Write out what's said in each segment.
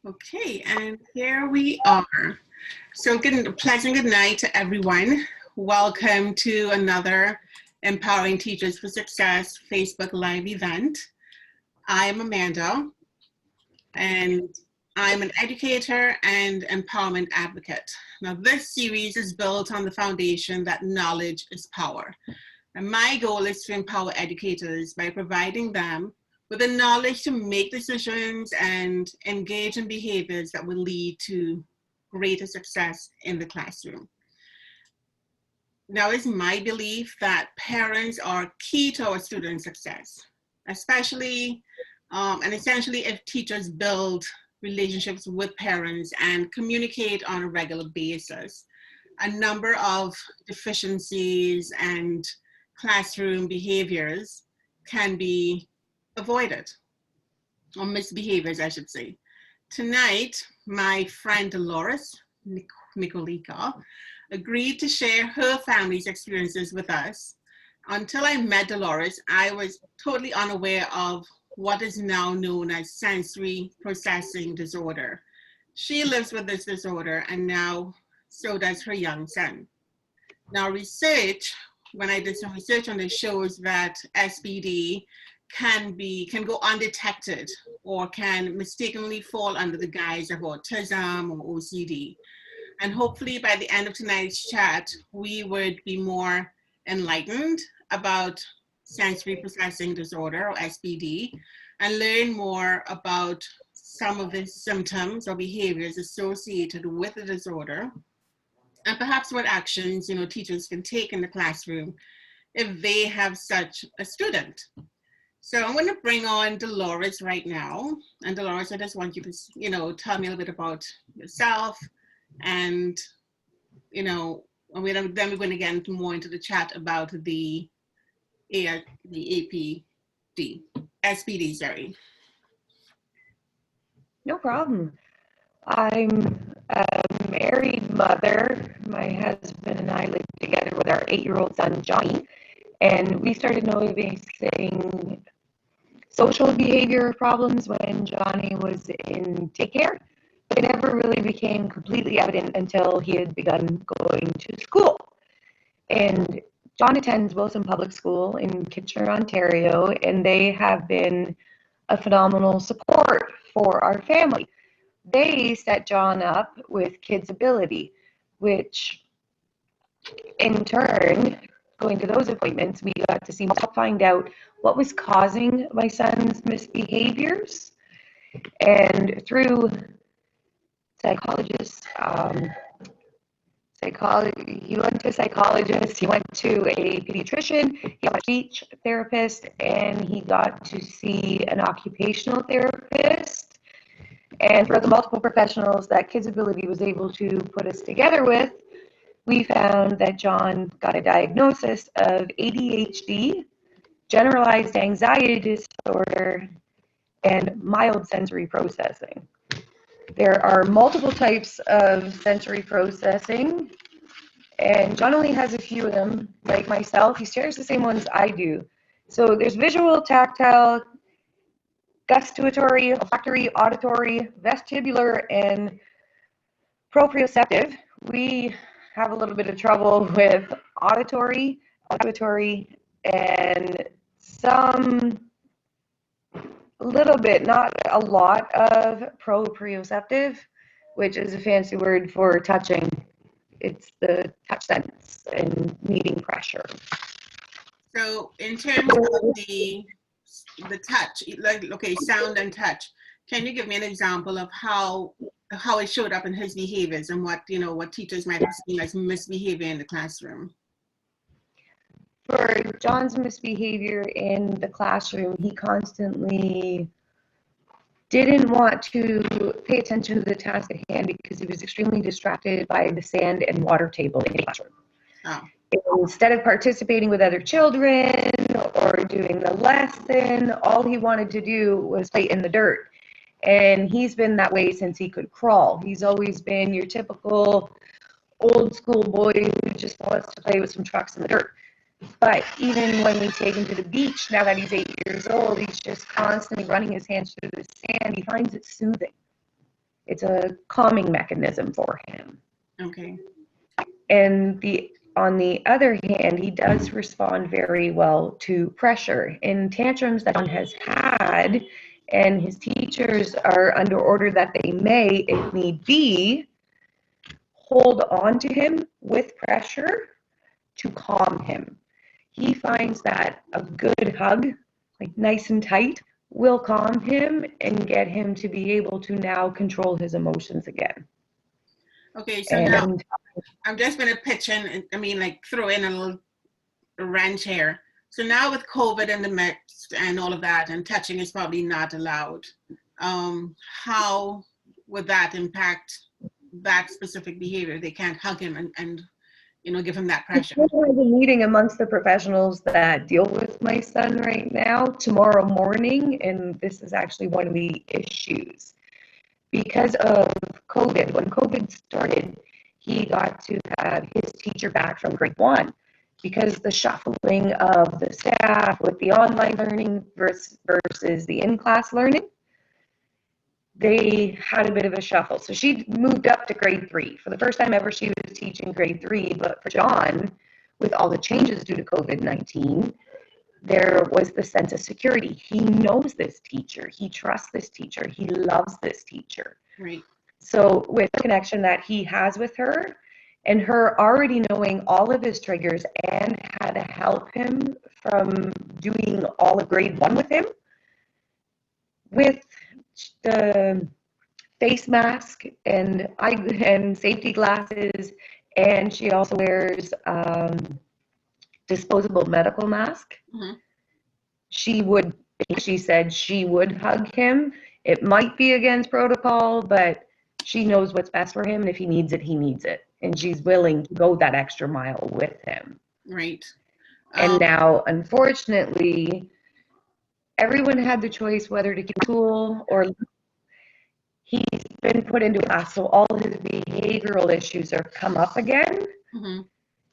Okay, and here we are. So, pleasant good night to everyone. Welcome to another Empowering Teachers for Success Facebook Live event. I am Amanda, and I'm an educator and empowerment advocate. Now, this series is built on the foundation that knowledge is power. And my goal is to empower educators by providing them with the knowledge to make decisions and engage in behaviors that will lead to greater success in the classroom. Now, it's my belief that parents are key to our student success, especially and essentially if teachers build relationships with parents and communicate on a regular basis. A number of deficiencies and classroom behaviors can be avoided, or misbehaviors, I should say. Tonight, my friend Dolores Nicolica agreed to share her family's experiences with us. Until I met Dolores, I was totally unaware of what is now known as sensory processing disorder. She lives with this disorder, and now so does her young son. Now, when I did some research on this, shows that SPD can go undetected or can mistakenly fall under the guise of autism or OCD. And hopefully by the end of tonight's chat, we would be more enlightened about sensory processing disorder or SPD and learn more about some of the symptoms or behaviors associated with the disorder, and perhaps what actions teachers can take in the classroom if they have such a student. So I'm going to bring on Dolores right now. And Dolores, I just want you to, tell me a little bit about yourself, and, then we're going to get more into the chat about the SPD, sorry. No problem. I'm a married mother. My husband and I live together with our 8-year-old son, Johnny, and we started noticing social behavior problems when Johnny was in daycare. But it never really became completely evident until he had begun going to school. And John attends Wilson Public School in Kitchener, Ontario, and they have been a phenomenal support for our family. They set John up with Kids Ability, which in turn, going to those appointments, we got to find out what was causing my son's misbehaviors. And through psychologists, he went to a psychologist, he went to a pediatrician, he got a speech therapist, and he got to see an occupational therapist. And throughout the multiple professionals that Kids Ability was able to put us together with, we found that John got a diagnosis of ADHD, generalized anxiety disorder, and mild sensory processing. There are multiple types of sensory processing, and John only has a few of them. Like myself, he shares the same ones I do. So there's visual, tactile, gustatory, olfactory, auditory, vestibular, and proprioceptive. We have a little bit of trouble with auditory, and some little bit, not a lot, of proprioceptive, which is a fancy word for touching. It's the touch sense and needing pressure. So in terms of the touch, sound and touch, can you give me an example of how it showed up in his behaviors and what teachers might have seen as misbehavior in the classroom? For John's misbehavior in the classroom, he constantly didn't want to pay attention to the task at hand because he was extremely distracted by the sand and water table in the classroom. Oh. Instead of participating with other children or doing the lesson, all he wanted to do was play in the dirt. And he's been that way since he could crawl. He's always been your typical old school boy who just wants to play with some trucks in the dirt. But even when we take him to the beach, now that he's 8 years old, he's just constantly running his hands through the sand. He finds it soothing. It's a calming mechanism for him. Okay. And on the other hand, he does respond very well to pressure. In tantrums that John has had, and his teachers are under order that they may, if need be, hold on to him with pressure to calm him. He finds that a good hug, like nice and tight, will calm him and get him to be able to now control his emotions again. Okay, so now And I'm just going to pitch in, I mean, like throw in a little wrench here. So now with COVID in the mix and all of that, and touching is probably not allowed, how would that impact that specific behavior? They can't hug him and you know, give him that pressure. we're having a meeting amongst the professionals that deal with my son right now tomorrow morning, and this is actually one of the issues. Because of COVID, when COVID started, he got to have his teacher back from grade 1 because the shuffling of the staff with the online learning versus the in-class learning, they had a bit of a shuffle. So she moved up to grade 3. For the first time ever, she was teaching grade 3, but for John, with all the changes due to COVID-19, there was the sense of security. He knows this teacher. He trusts this teacher. He loves this teacher. Right. So with the connection that he has with her, and her already knowing all of his triggers and how to help him from doing all of grade 1 with him, with the face mask and safety glasses, and she also wears disposable medical mask. Mm-hmm. She said she would hug him. It might be against protocol, but she knows what's best for him, and if he needs it, he needs it. And she's willing to go that extra mile with him. Right. And now, unfortunately, everyone had the choice whether to keep school or he's been put into a class, so all his behavioral issues are come up again. Mm-hmm.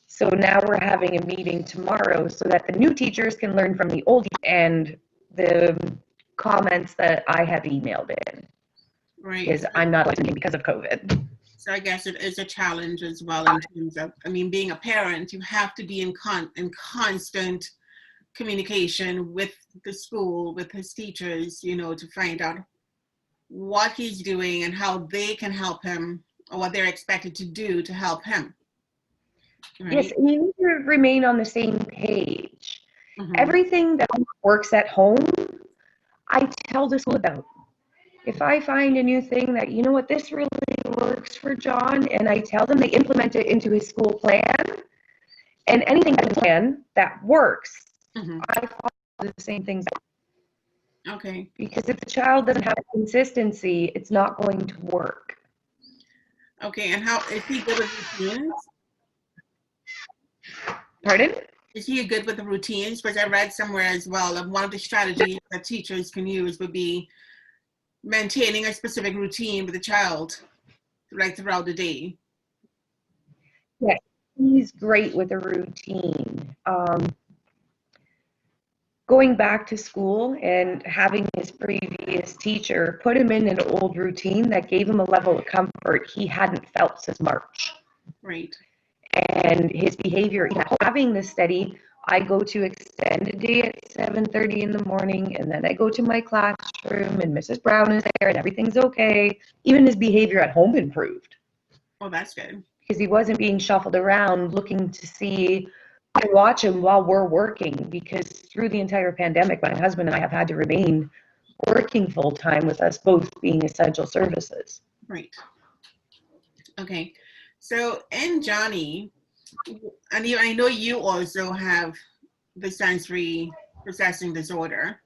So now we're having a meeting tomorrow so that the new teachers can learn from the old and the comments that I have emailed in. Right. Because I'm not listening because of COVID. So I guess it is a challenge as well in terms of, I mean, being a parent, you have to be in constant communication with the school, with his teachers, you know, to find out what he's doing and how they can help him, or what they're expected to do to help him. Right? Yes, and you need to remain on the same page. Mm-hmm. Everything that works at home, I tell the school about. If I find a new thing that, you know what, this really works for John, and I tell them, they implement it into his school plan, and anything in the plan that works, Mm-hmm. I follow the same things. Okay. Because if the child doesn't have consistency, it's not going to work. Okay, and how is he good with routines? Pardon? Is he good with the routines? Because I read somewhere as well that one of the strategies that teachers can use would be maintaining a specific routine with the child, like throughout the day. Yes, he's great with a routine. Going back to school and having his previous teacher put him in an old routine that gave him a level of comfort he hadn't felt since March. Right. And his behavior, having this steady, I go to extended day at 7:30 in the morning, and then I go to my classroom, and Mrs. Brown is there, and everything's okay. Even his behavior at home improved. Oh, that's good. Because he wasn't being shuffled around looking to see, I watch him while we're working, because through the entire pandemic, my husband and I have had to remain working full time with us both being essential services. Right. Okay. So in Johnny, and I know you also have the sensory processing disorder.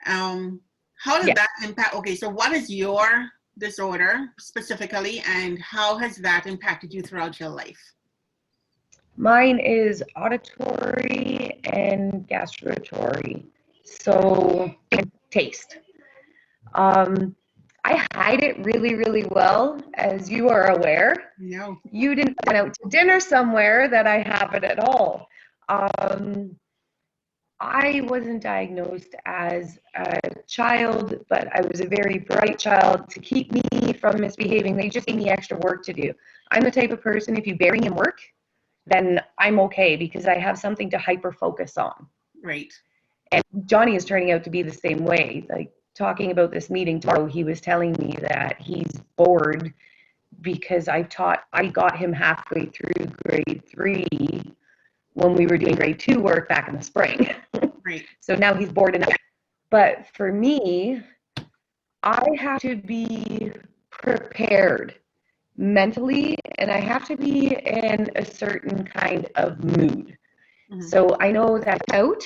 How did that impact? Okay, so what is your disorder specifically, and how has that impacted you throughout your life? Mine is auditory and gustatory, so taste. I hide it really, really well, as you are aware. No. You didn't go out to dinner somewhere that I have it at all. I wasn't diagnosed as a child, but I was a very bright child. To keep me from misbehaving, they just gave me extra work to do. I'm the type of person, if you bury me in work, then I'm okay because I have something to hyper focus on. Right. And Johnny is turning out to be the same way. Like, talking about this meeting tomorrow, he was telling me that he's bored because I got him halfway through grade 3 when we were doing grade 2 work back in the spring. Right. So now he's bored enough. But for me, I have to be prepared mentally, and I have to be in a certain kind of mood. Mm-hmm. So I know that out,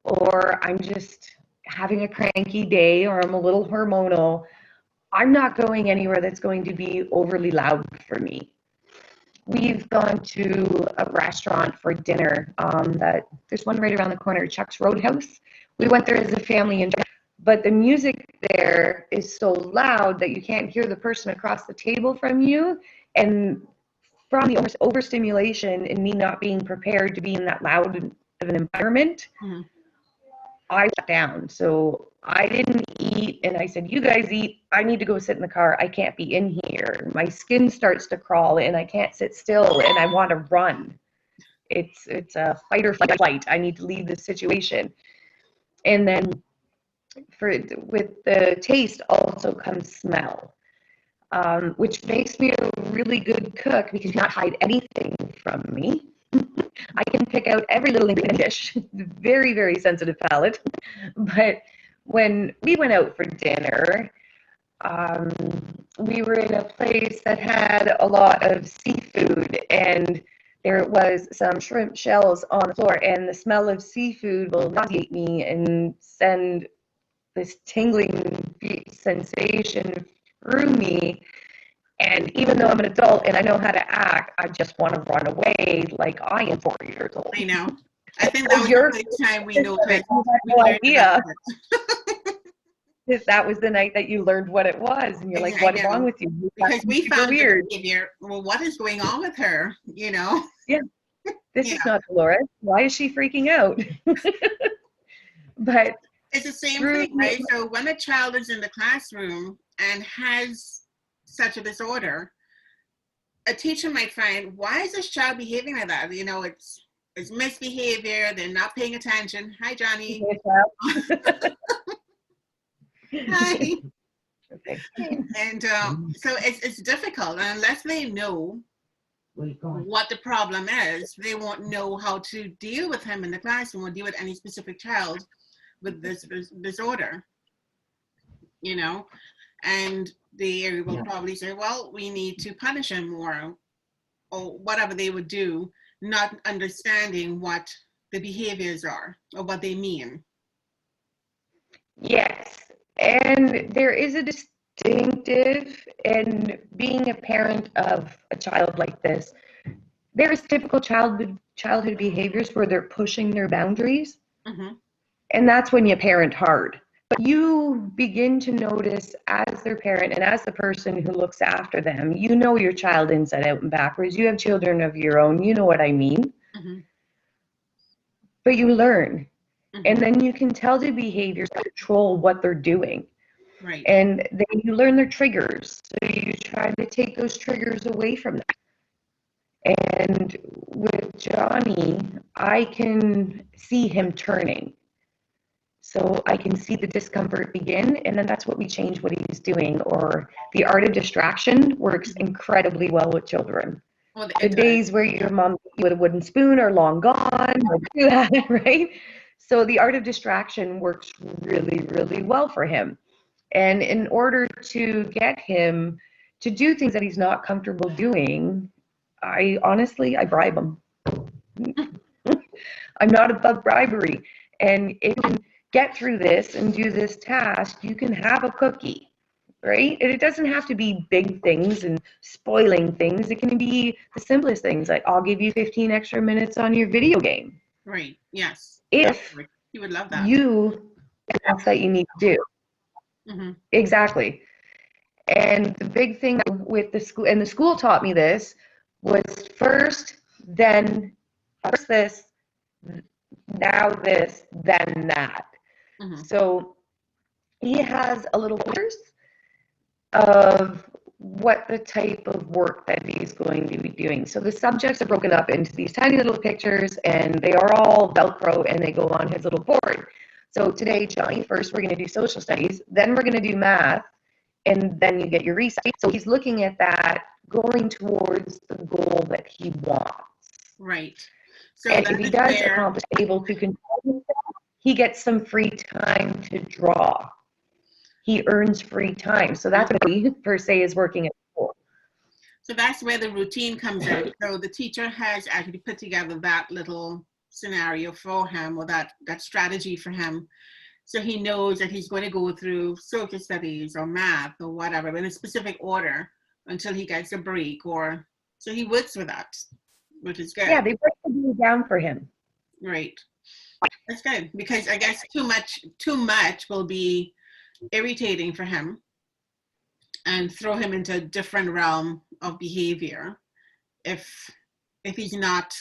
or I'm just having a cranky day, or I'm a little hormonal, I'm not going anywhere that's going to be overly loud for me. We've gone to a restaurant for dinner. That there's one right around the corner, Chuck's Roadhouse. We went there as a family, but the music there is so loud that you can't hear the person across the table from you. And from the overstimulation and me not being prepared to be in that loud of an environment, Mm-hmm. I shut down. So I didn't eat, and I said, you guys eat. I need to go sit in the car. I can't be in here. My skin starts to crawl, and I can't sit still, and I want to run. It's a fight or flight. I need to leave this situation. And then with the taste also comes smell, which makes me a really good cook because you cannot hide anything from me. I can pick out every little ingredient in a dish. Very, very sensitive palate. But when we went out for dinner, we were in a place that had a lot of seafood, and there was some shrimp shells on the floor, and the smell of seafood will nauseate me and send this tingling sensation through me. And even though I'm an adult and I know how to act, I just want to run away like I am 4 years old. I know. I think that was the first time we noticed. We no idea. That was the night that you learned what it was, and you're like, "What's wrong with you?" Because we found weird. Behavior. Well, what is going on with her? You know? Yeah. This is not Dolores. Why is she freaking out? But it's the same thing, right? So when a child is in the classroom and has such a disorder, a teacher might find, why is this child behaving like that? You know, it's misbehavior. They're not paying attention. Hi, Johnny. Hi. Okay. And so it's difficult, and unless they know what the problem is, they won't know how to deal with him in the classroom or deal with any specific child with this disorder, you know. And they will probably say, well, we need to punish him more, or whatever they would do, not understanding what the behaviors are or what they mean. Yes, and there is a distinctive in being a parent of a child like this. There's typical childhood behaviors where they're pushing their boundaries, and that's when you parent hard. But you begin to notice as their parent and as the person who looks after them, you know your child inside out and backwards. You have children of your own, you know what I mean. But you learn. And then you can tell the behaviors control what they're doing. Right. And then you learn their triggers. So you try to take those triggers away from them. And with Johnny, I can see him turning. So I can see the discomfort begin, and then that's what we change what he's doing. Or the art of distraction works incredibly well with children. Well, the days where your mom with a wooden spoon are long gone, right? So the art of distraction works really, really well for him. And in order to get him to do things that he's not comfortable doing, I bribe him. I'm not above bribery. And if you can get through this and do this task, you can have a cookie, right? And it doesn't have to be big things and spoiling things. It can be the simplest things, like I'll give you 15 extra minutes on your video game. Right, yes. If you would love that. That's that you need to do. Exactly. And the big thing with the school, and the school taught me this, was first this, now this, then that. Mhm. So he has a little course of what the type of work that he's going to be doing. So the subjects are broken up into these tiny little pictures, and they are all Velcro, and they go on his little board. So today, Johnny, first we're going to do social studies, then we're going to do math, and then you get your recite. So he's looking at that, going towards the goal that he wants. Right. So And that if he is does where, accomplish able to control himself, he gets some free time to draw. He earns free time. So that's what he, per se, is working at school. so that's where the routine comes in. So the teacher has actually put together that little scenario for him, or that strategy for him. So he knows that he's going to go through social studies or math or whatever in a specific order until he gets a break, or so he works with that, which is good. Yeah, they break the day down for him. Right. That's good, because I guess too much will be irritating for him and throw him into a different realm of behavior if he's not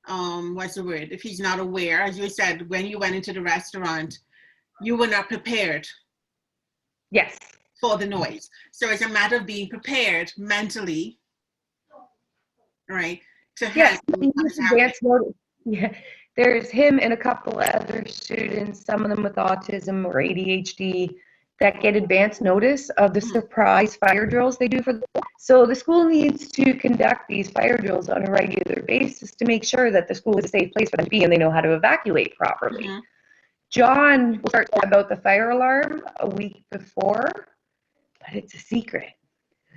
what's the word, if he's not aware. As you said, when you went into the restaurant, you were not prepared Yes. for the noise. So it's a matter of being prepared mentally, right, to Yes, handle he what needs is happening. advanced notice. Yeah. There's him and a couple other students, some of them with autism or ADHD, that get advance notice of the surprise fire drills they do for the school. So the school needs to conduct these fire drills on a regular basis to make sure that the school is a safe place for them to be and they know how to evacuate properly. Mhm. John will start about the fire alarm a week before, but it's a secret,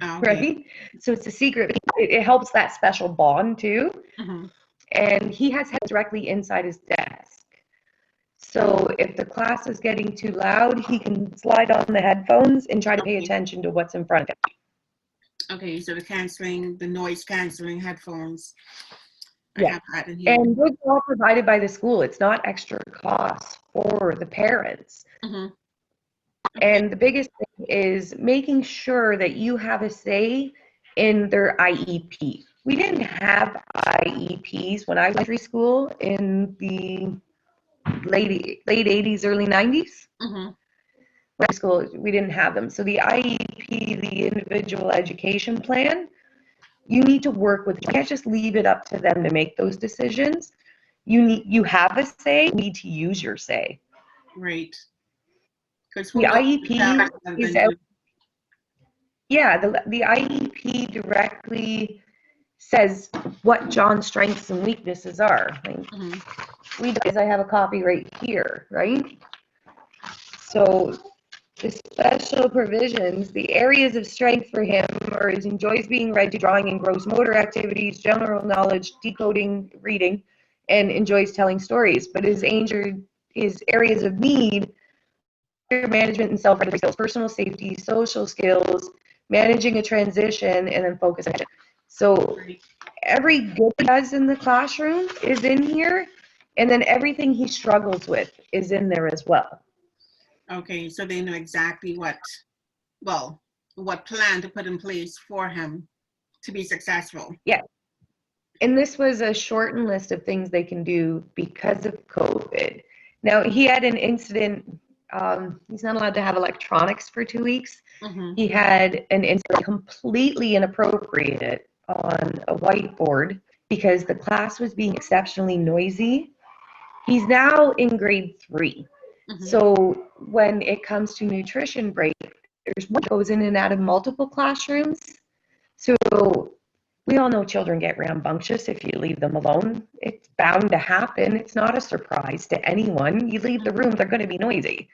Okay. right? So it's a secret. It helps that special bond too. Mhm. And he has head directly inside his desk. So if the class is getting too loud, he can slide on the headphones and try to pay Okay. attention to what's in front of him. Okay, so the noise canceling headphones. I Yeah. have that in here. And those are all provided by the school. It's not extra cost for the parents. Mhm. Okay. And the biggest thing is making sure that you have a say in their IEP. We didn't have IEPs when I was in school in the late 80s, early 90s. Mhm. School, we didn't have them. So the IEP, the individual education plan, you need to work with. You can't just leave it up to them to make those decisions. You have a say. You need to use your say. Right. Because The who knows the child IEP other is than out. you? Yeah, the IEP directly says what John's strengths and weaknesses are. Like, Mhm. I have a copy right here, right? So the special provisions, the areas of strength for him are he enjoys being read to, drawing and gross motor activities, general knowledge, decoding, reading, and enjoys telling stories. But his areas of need, management and self-regulation skills, personal safety, social skills, managing a transition, and then focus. So Right. every good he does in the classroom is in here, and then everything he struggles with is in there as well. Okay, so they know exactly what plan to put in place for him to be successful. Yeah. And this was a shortened list of things they can do because of COVID. Now, he had an incident. He's not allowed to have electronics for 2 weeks. Mm-hmm. He had an incident completely inappropriate on a whiteboard because the class was being exceptionally noisy. He's now in grade 3. Mm-hmm. So when it comes to nutrition break, there's one that goes in and out of multiple classrooms. So we all know children get rambunctious if you leave them alone. It's bound to happen. It's not a surprise to anyone. You leave the room, they're going to be noisy.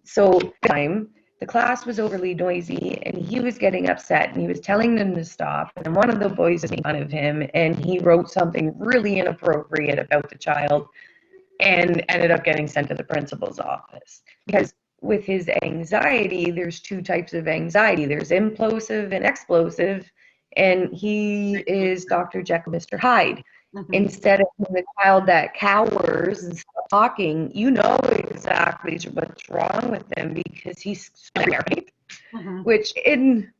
So the class was overly noisy and he was getting upset and he was telling them to stop. And one of the boys was making fun of him and he wrote something really inappropriate about the child and ended up getting sent to the principal's office. Because with his anxiety, there's 2 types of anxiety. There's implosive and explosive, and he is Dr. Jekyll, Mr. Hyde. Mm-hmm. Instead of the child that cowers and stops talking, you know exactly what's wrong with him because he's scared, Mm-hmm. which in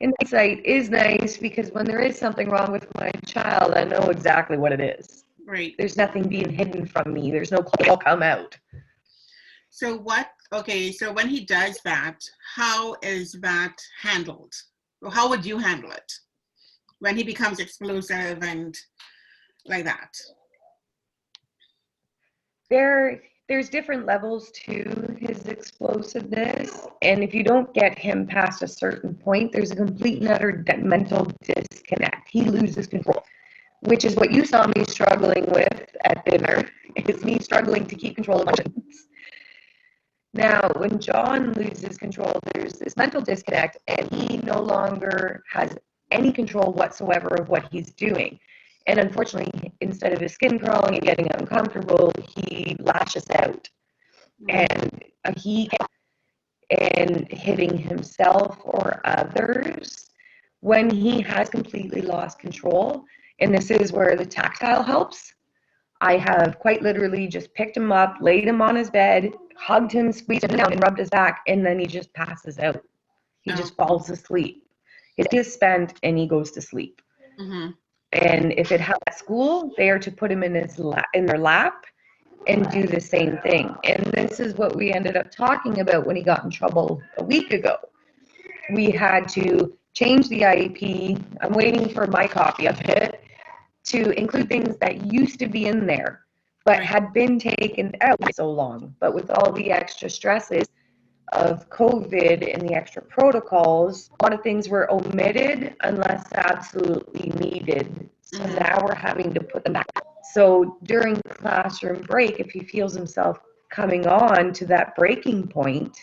hindsight is nice because when there is something wrong with my child, I know exactly what it is. Right. There's nothing being hidden from me. There's no it'll come out. So so when he does that, how is that handled? Or how would you handle it when he becomes explosive and like that? There's different levels to his explosiveness, and if you don't get him past a certain point, there's a complete and utter mental disconnect. He loses control, which is what you saw me struggling with at dinner, is me struggling to keep control of emotions. Now, when John loses control, there's this mental disconnect, and he no longer has any control whatsoever of what he's doing. And unfortunately, instead of his skin crawling and getting uncomfortable, he lashes out. And and hitting himself or others when he has completely lost control. And this is where the tactile helps. I have quite literally just picked him up, laid him on his bed, hugged him, squeezed him down, and rubbed his back, and then he just passes out. He just falls asleep. His day is spent, and he goes to sleep. Mm-hmm. And if it happens at school, they are to put him in their lap and do the same thing. And this is what we ended up talking about when he got in trouble a week ago. We had to change the IEP. I'm waiting for my copy of it to include things that used to be in there but had been taken out for so long. But with all the extra stresses of COVID and the extra protocols, a lot of things were omitted unless absolutely needed. So now we're having to put them back. So during classroom break, if he feels himself coming on to that breaking point,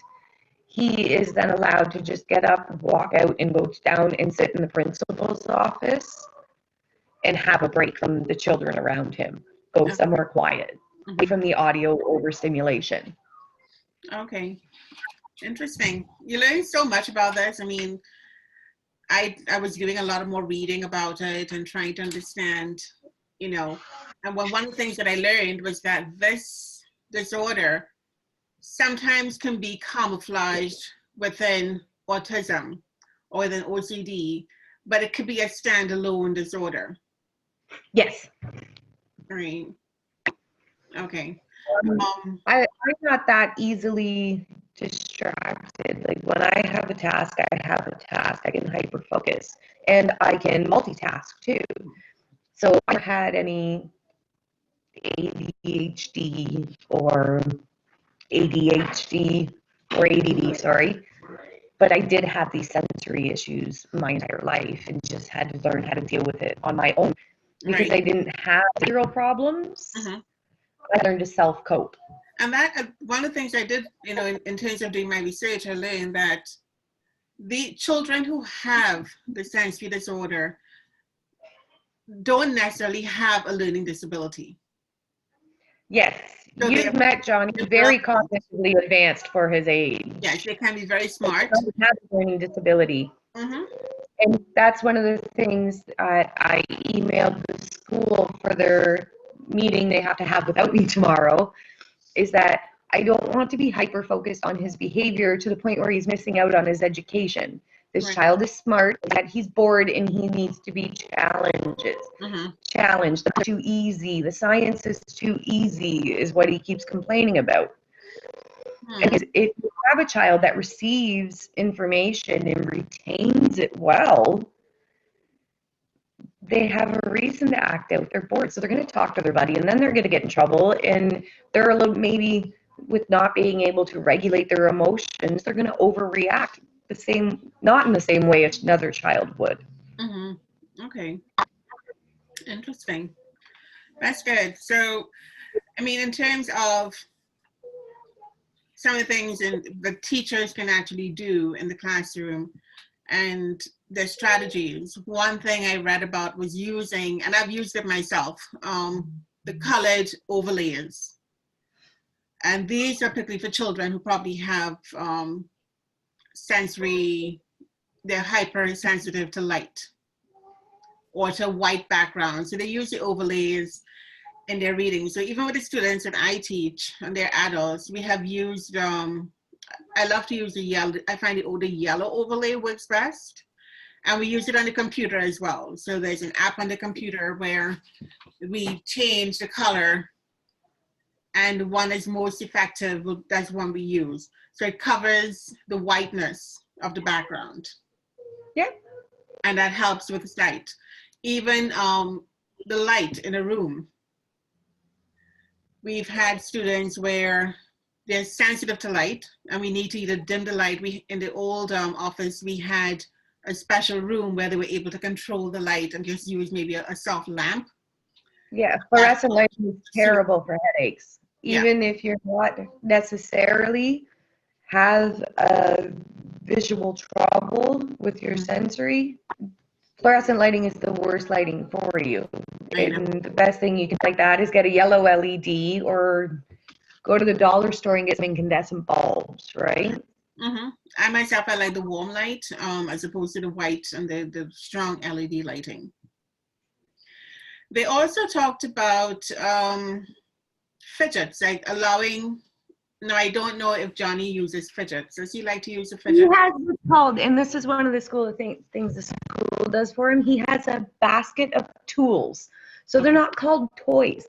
he is then allowed to just get up, walk out, and go down and sit in the principal's office and have a break from the children around him. Go somewhere quiet, away from the audio overstimulation. Okay. Interesting. You learn so much about this. I mean, I was doing a lot of more reading about it and trying to understand, you know, and one of the things that I learned was that this disorder sometimes can be camouflaged within autism or within OCD, but it could be a standalone disorder. Yes. Right. Okay. I'm not that easily distracted. Like when I have a task, I have a task. I can hyper focus and I can multitask too. So I never had any ADHD or ADHD or ADD, sorry. But I did have these sensory issues my entire life and just had to learn how to deal with it on my own because I didn't have zero problems. I learned to self-cope. And that one of the things I did, you know, in terms of doing my research, I learned that the children who have the sensory disorder don't necessarily have a learning disability. Yes, so you've met John. He's very cognitively advanced for his age. Yes, they can be very smart. He has a learning disability. And that's one of the things I emailed the school for their meeting they have to have without me tomorrow, is that I don't want to be hyper-focused on his behavior to the point where he's missing out on his education. This child is smart, that he's bored and he needs to be challenged. That's too easy. The science is too easy is what he keeps complaining about. And if you have a child that receives information and retains it well, they have a reason to act out. They're bored, so they're going to talk to their buddy, and then they're going to get in trouble. And they're a little, maybe with not being able to regulate their emotions, they're going to overreact not in the same way another child would. Okay. Interesting. That's good. So, I mean, in terms of some of the things the teachers can actually do in the classroom and the strategies, one thing I read about was using, and I've used it myself, the colored overlays. And these are particularly for children who probably have they're hypersensitive to light or to white background. So they use the overlays in their reading. So even with the students that I teach and they're adults, we have used, I love to use the yellow, I find the yellow overlay works best. And we use it on the computer as well. So there's an app on the computer where we change the color, and one is most effective, that's one we use. So it covers the whiteness of the background. Yeah. And that helps with the sight. Even the light in a room. We've had students where they're sensitive to light and we need to either dim the light. In the old office, we had a special room where they were able to control the light and just use maybe a soft lamp. Yeah, fluorescent lighting is terrible for headaches. Yeah. Even if you're not necessarily have a visual trouble with your sensory, fluorescent lighting is the worst lighting for you. And the best thing you can like that is get a yellow LED or go to the dollar store and get some incandescent bulbs, right? Mm-hmm. I myself, I like the warm light as opposed to the white and the strong LED lighting. They also talked about fidgets, like allowing, no, I don't know if Johnny uses fidgets. Does he like to use a fidget? He has what's called, and this is one of the school things the school does for him, he has a basket of tools. So they're not called toys.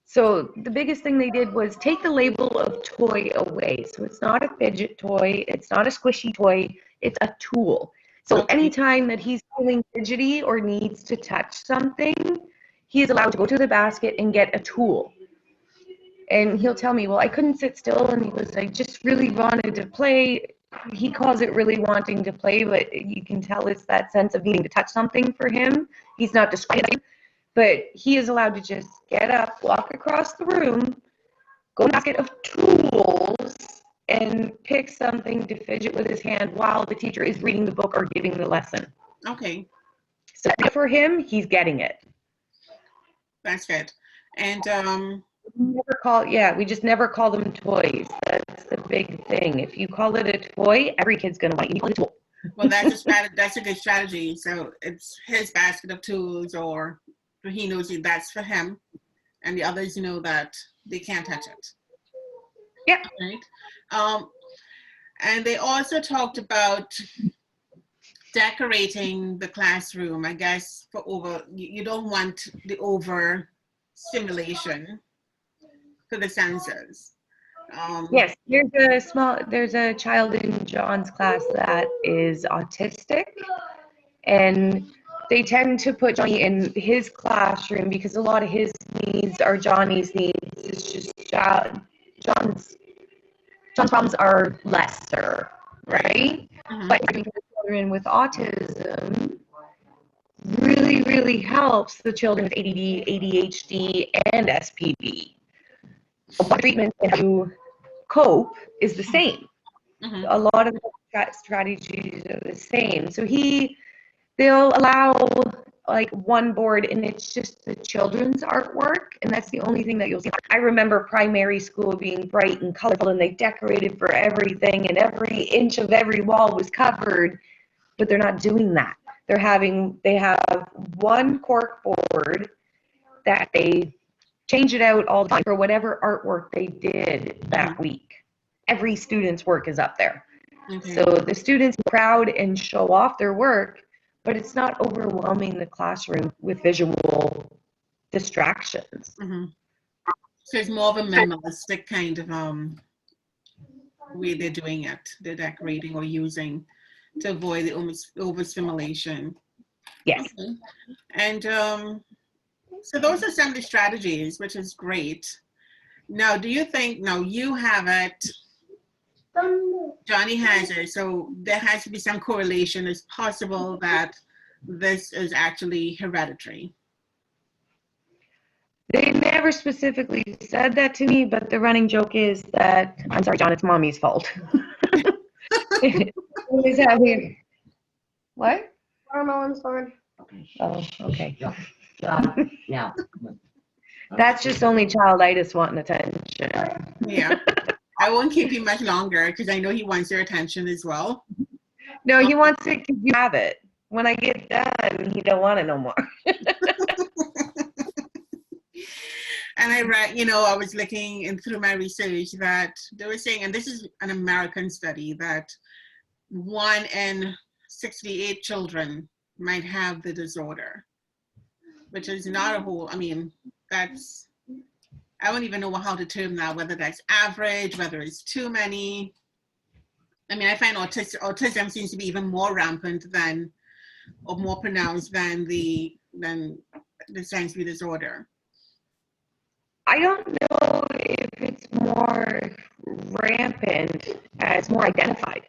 So the biggest thing they did was take the label of toy away. So it's not a fidget toy, it's not a squishy toy, it's a tool. So anytime that he's feeling fidgety or needs to touch something, he is allowed to go to the basket and get a tool. And he'll tell me, well, I couldn't sit still, and he was like, just really wanted to play. He calls it really wanting to play, but you can tell it's that sense of needing to touch something for him. He's not describing, but he is allowed to just get up, walk across the room, go to a basket of tools, and pick something to fidget with his hand while the teacher is reading the book or giving the lesson. Okay. So for him, he's getting it. That's good. And we just never call them toys. That's the big thing. If you call it a toy, every kid's gonna want you to call it a tool. Well, that's a good strategy. So it's his basket of tools, or he knows that's for him, and the others know that they can't touch it. Yeah. Right. And they also talked about decorating the classroom. I guess you don't want the over stimulation for the senses. Yes, there's a child in John's class that is autistic, and they tend to put Johnny in his classroom because a lot of his needs are Johnny's needs. It's just John's problems are lesser, right? Mm-hmm. But having children with autism really, really helps the children with ADD, ADHD, and SPD. One treatment to cope is the same. Mm-hmm. A lot of the strategies are the same. So they'll allow like one board and it's just the children's artwork, and that's the only thing that you'll see. I remember primary school being bright and colorful and they decorated for everything and every inch of every wall was covered, but they're not doing that. They have one cork board that they change it out all the time for whatever artwork they did that week. Every student's work is up there. Okay. So the students are proud and show off their work, but it's not overwhelming the classroom with visual distractions. Mm-hmm. So it's more of a minimalistic kind of way they're doing it. They're decorating or using to avoid the overstimulation. Yes. Okay. And so those are some of the strategies, which is great. Now, do you think, now you have it, Johnny has it, so there has to be some correlation. It's possible that this is actually hereditary. They never specifically said that to me, but the running joke is that, I'm sorry, John, it's mommy's fault. Is that weird? What? Watermelon's fine. Oh, okay. Yeah. That's just only childitis wanting attention. Yeah. I won't keep you much longer because I know he wants your attention as well. No, he wants it because you have it. When I get done, he don't want it no more. And I read, I was looking in through my research that they were saying, and this is an American study, that 1 in 68 children might have the disorder, which is not a whole, I mean, that's, I don't even know how to term that, whether that's average, whether it's too many. I mean, I find autism seems to be even more rampant than, or more pronounced than the sensory disorder. I don't know if it's more rampant as more identified.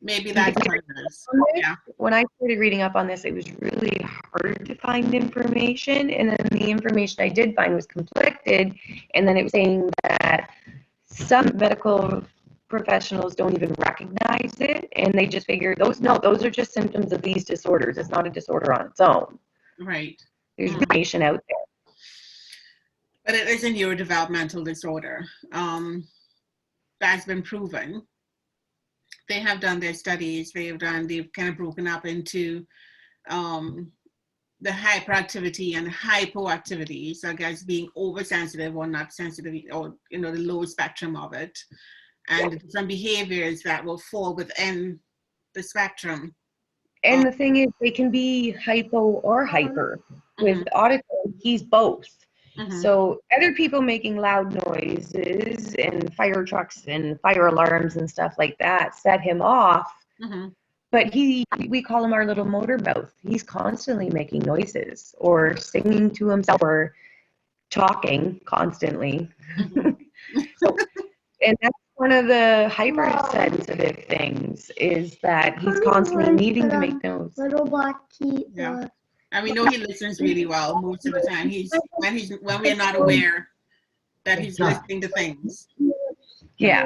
Maybe that's what it is. Yeah. When I started reading up on this, it was really hard to find information, and then the information I did find was conflicted, and then it was saying that some medical professionals don't even recognize it, and they just figure those are just symptoms of these disorders. It's not a disorder on its own. Right. There's information out there. But it is a neurodevelopmental disorder. That's been proven. They have done their studies. They've kind of broken up into the hyperactivity and hypoactivity. So I guess being oversensitive or not sensitive, or the low spectrum of it, and some behaviors that will fall within the spectrum. And the thing is, they can be hypo or hyper. With auditory, he's both. So other people making loud noises and fire trucks and fire alarms and stuff like that set him off. But we call him our little motor mouth. He's constantly making noises or singing to himself or talking constantly. And that's one of the hypersensitive things, is that he's constantly needing to make those. Little black key. Yeah. And we know he listens really well most of the time. When we're not aware that he's listening to things. Yeah.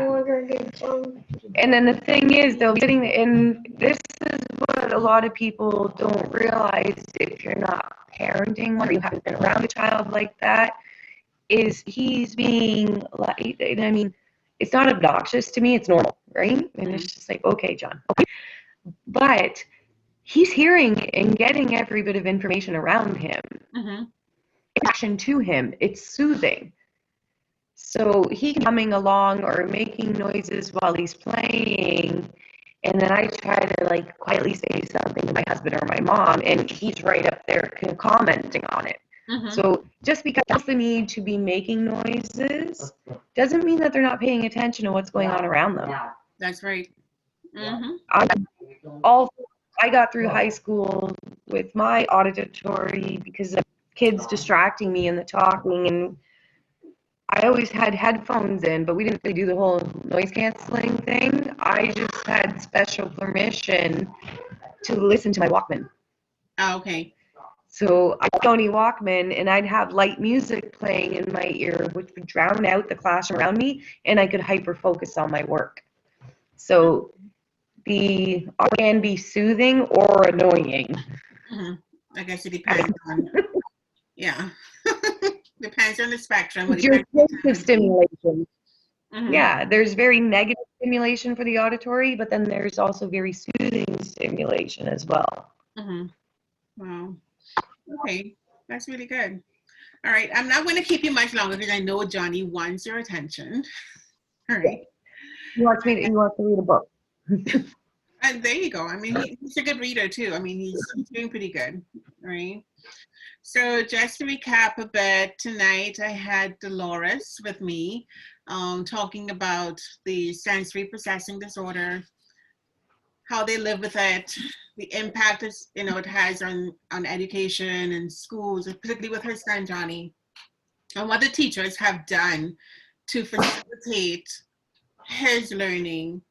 And then the thing is, they'll be sitting, and this is what a lot of people don't realize if you're not parenting or you haven't been around a child like that, is he's being like, I mean, it's not obnoxious to me, it's normal, right? And it's just like, okay, John. Okay. But he's hearing and getting every bit of information around him. Action to him, it's soothing. So he coming along or making noises while he's playing, and then I try to like quietly say something to my husband or my mom, and he's right up there commenting on it. So just because the need to be making noises doesn't mean that they're not paying attention to what's going on around them. That's right. I got through high school with my auditory because of kids distracting me in the talking, and I always had headphones in, but we didn't really do the whole noise canceling thing. I just had special permission to listen to my Walkman. Oh, okay. So I had Sony Walkman, and I'd have light music playing in my ear, which would drown out the class around me, and I could hyper focus on my work. So it can be soothing or annoying. I guess it depends on, yeah. Depends on the spectrum. It's your sensitive stimulation. Yeah, there's very negative stimulation for the auditory, but then there's also very soothing stimulation as well. Wow. Okay, that's really good. All right, I'm not going to keep you much longer because I know Johnny wants your attention. All right. He wants to read a book. And there you go. I mean, he's a good reader too. I mean, he's doing pretty good, right? So just to recap a bit, tonight I had Dolores with me talking about the sensory processing disorder, how they live with it, the impact it has on education and schools, particularly with her son Johnny, and what the teachers have done to facilitate his learning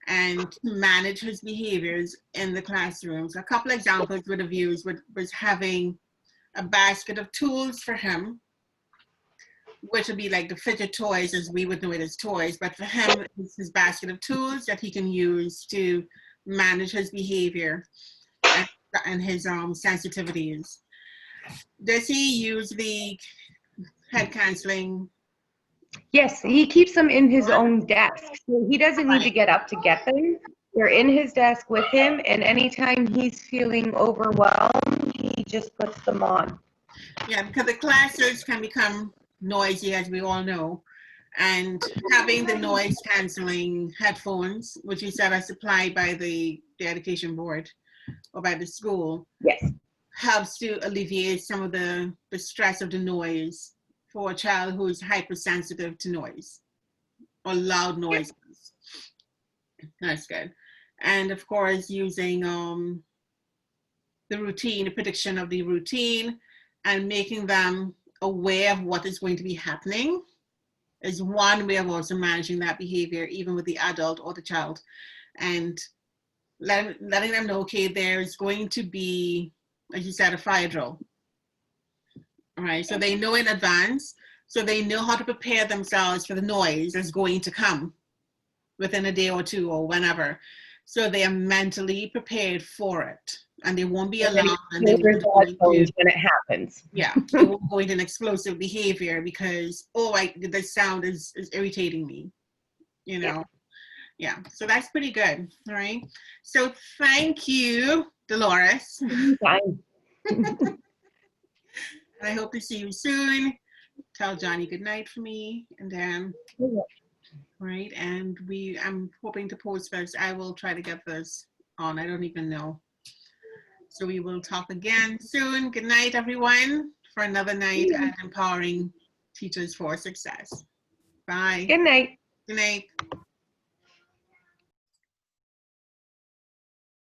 and to manage his behaviors in the classrooms. A couple examples would have used was having a basket of tools for him, which would be like the fidget toys as we would know it as toys, but for him, it's his basket of tools that he can use to manage his behavior and his sensitivities. Does he use the head canceling? Yes, he keeps them in his own desk. So he doesn't need to get up to get them. They're in his desk with him, and anytime he's feeling overwhelmed, he just puts them on. Yeah, because the classes can become noisy, as we all know, and having the noise canceling headphones, which you said are supplied by the education board, or by the school Yes. helps to alleviate some of the stress of the noise for a child who is hypersensitive to noise or loud noises. That's good. And of course, using the routine, the prediction of the routine, and making them aware of what is going to be happening is one way of also managing that behavior, even with the adult or the child. And letting them know, okay, there's going to be, as you said, a fire drill. All right, so they know in advance, so they know how to prepare themselves for the noise that's going to come within a day or two or whenever. So they are mentally prepared for it, and they won't be alarmed, and they won't go into, when it happens. yeah, they won't go into an explosive behavior because, oh, the sound is irritating me, you know. Yeah, so that's pretty good. All right, so thank you, Dolores. Fine. I hope to see you soon. Tell Johnny good night for me, and then right, and I'm hoping to post this. I will try to get this on. I don't even know. So we will talk again soon. Good night, everyone, for another night at Empowering Teachers for Success. Bye. Good night. Good night.